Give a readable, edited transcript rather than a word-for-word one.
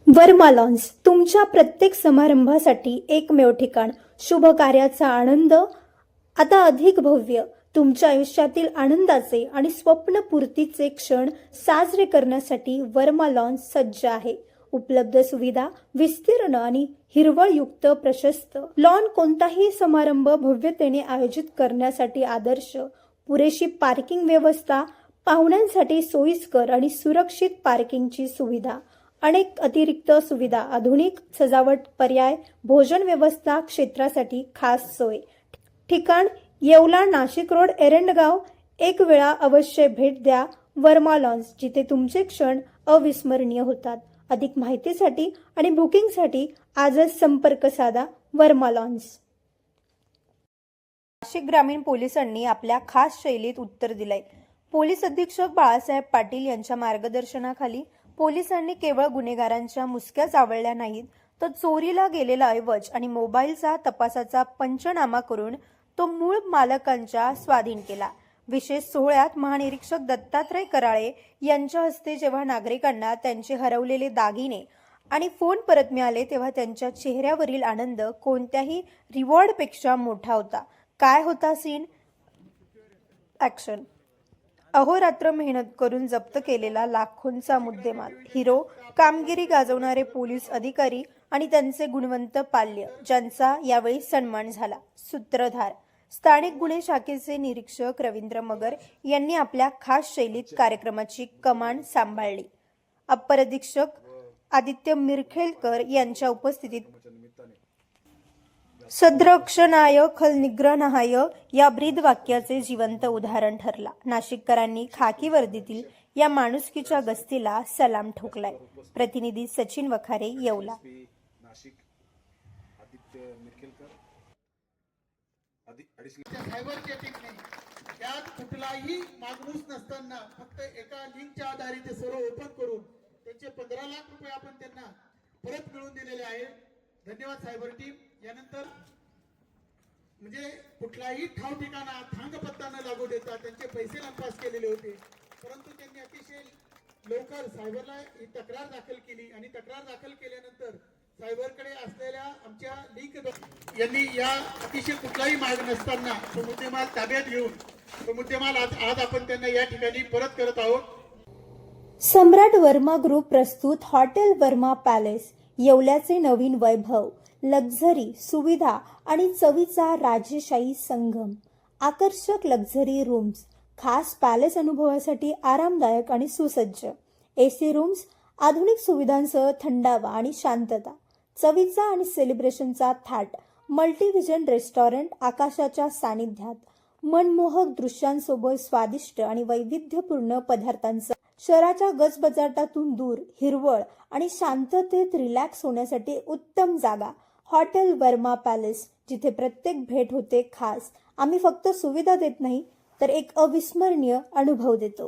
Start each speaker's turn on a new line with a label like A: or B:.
A: Verma lawns, तुमच्या प्रत्येक समारंभासाठी एकमेव ठिकाण, शुभ कार्याचा आनंद आता अधिक भव्य. तुमच्या आयुष्यातील आनंदाचे आणि स्वप्नपूर्तीचे क्षण साजरे करण्यासाठी वर्मा लॉन्स सज्ज आहे. उपलब्ध सुविधा, विस्तीर्ण आणि हिरवळयुक्त प्रशस्त लॉन, कोणताही समारंभ भव्यतेने आयोजित करण्यासाठी आदर्श. पुरेशी पार्किंग व्यवस्था, पाहुण्यांसाठी सोयीस्कर आणि सुरक्षित पार्किंगची सुविधा, अनेक अतिरिक्त सुविधा, आधुनिक सजावट पर्याय, भोजन व्यवस्था क्षेत्रासाठी खास सोय. ठिकाण येवला, नाशिक रोड, एरंडगाव. एक वेळा अवश्य भेट द्या वर्मा लॉन्स, जिथे तुमचे क्षण अविस्मरणीय होतात. अधिक माहितीसाठी आणि बुकिंगसाठी आजच संपर्क साधा. वर्मा लॉन्स. नाशिक ग्रामीण पोलिसांनी आपल्या खास शैलीत उत्तर दिलंय. पोलीस अधीक्षक बाळासाहेब पाटील यांच्या मार्गदर्शनाखाली पोलिसांनी केवळ गुन्हेगारांच्या मुसक्या चावळल्या नाहीत, तर चोरीला गेलेला ऐवज आणि मोबाईलचा तपासाचा पंचनामा करून तो मूळ मालकांच्या स्वाधीन केला. विशेष सोहळ्यात महानिरीक्षक दत्तात्रय कराळे यांच्या हस्ते जेव्हा नागरिकांना त्यांचे हरवलेले दागिने आणि फोन परत मिळाले, तेव्हा त्यांच्या चेहऱ्यावरील आनंद कोणत्याही रिवॉर्डपेक्षा मोठा होता. काय होता सीन? ॲक्शन. अहोरात्र मेहनत करून जप्त केलेला लाखोंचा मुद्देमाल, हिरो, कामगिरी गाजवणारे पोलीस अधिकारी आणि त्यांचे गुणवंत पाल्य, ज्यांचा यावेळी सन्मान झाला. सूत्रधार, स्थानिक गुन्हे शाखेचे निरीक्षक रवींद्र मगर यांनी आपल्या खास शैलीत कार्यक्रमाची कमान सांभाळली. अप्पर अधीक्षक आदित्य मिरखेलकर यांच्या उपस्थितीत सद्रक्षणाय खलनिग्रहणाय या ब्रीदवाक्याचे जिवंत उदाहरण ठरला. नाशिककरांनी खाकी वर्दीतील या माणुसकीच्या गस्तीला सलाम ठोकलाय. प्रतिनिधी सचिन वखारे, येवला.
B: त्यात कुठलाही मागणूस नसताना फक्त एका लिंकच्या आधारे ते सर्व ओपन करून त्यांचे 15 लाख रुपये आपण त्यांना परत मिळवून दिलेले आहे. धन्यवाद सायबर टीम. यानंतर म्हणजे कुठलाही ठाव ठिकाणा थांग पत्ता न लागू देता त्यांचे पैसे नापास केलेले होते, परंतु त्यांनी अतिशय लवकर सायबरला ही तक्रार दाखल केली आणि तक्रार दाखल केल्यानंतर सायबरकडे असलेल्या आमच्या लिंक यांनी या अतिशय कुठलाही मार्ग नसताना तो मुद्देमाल ताब्यात घेऊन तो मुद्देमाल आज आपण त्यांना या ठिकाणी परत करत आहोत.
A: सम्राट वर्मा ग्रुप प्रस्तुत हॉटेल वर्मा पॅलेस, येवल्याचे नवीन वैभव, लक्झरी, सुविधा आणि चवीचा राजेशाही संगम. आकर्षक लक्झरी रूम्स, खास पॅलेस अनुभवासाठी आरामदायक आणि सुसज्ज एसी रूम्स, आधुनिक सुविधांसह थंडावा आणि शांतता. चवीचा आणि सेलिब्रेशनचा थाट, मल्टीव्हिजन रेस्टॉरंट, आकाशाच्या सानिध्यात, मनमोहक दृश्यांसोबत स्वादिष्ट आणि वैविध्यपूर्ण पदार्थांचा. शहराच्या गजबजाटातून दूर, हिरवळ आणि शांततेत रिलॅक्स होण्यासाठी उत्तम जागा. हॉटेल वर्मा पॅलेस, जिथे प्रत्येक भेट होते खास. आम्ही फक्त सुविधा देत नाही, तर एक अविस्मरणीय अनुभव देतो.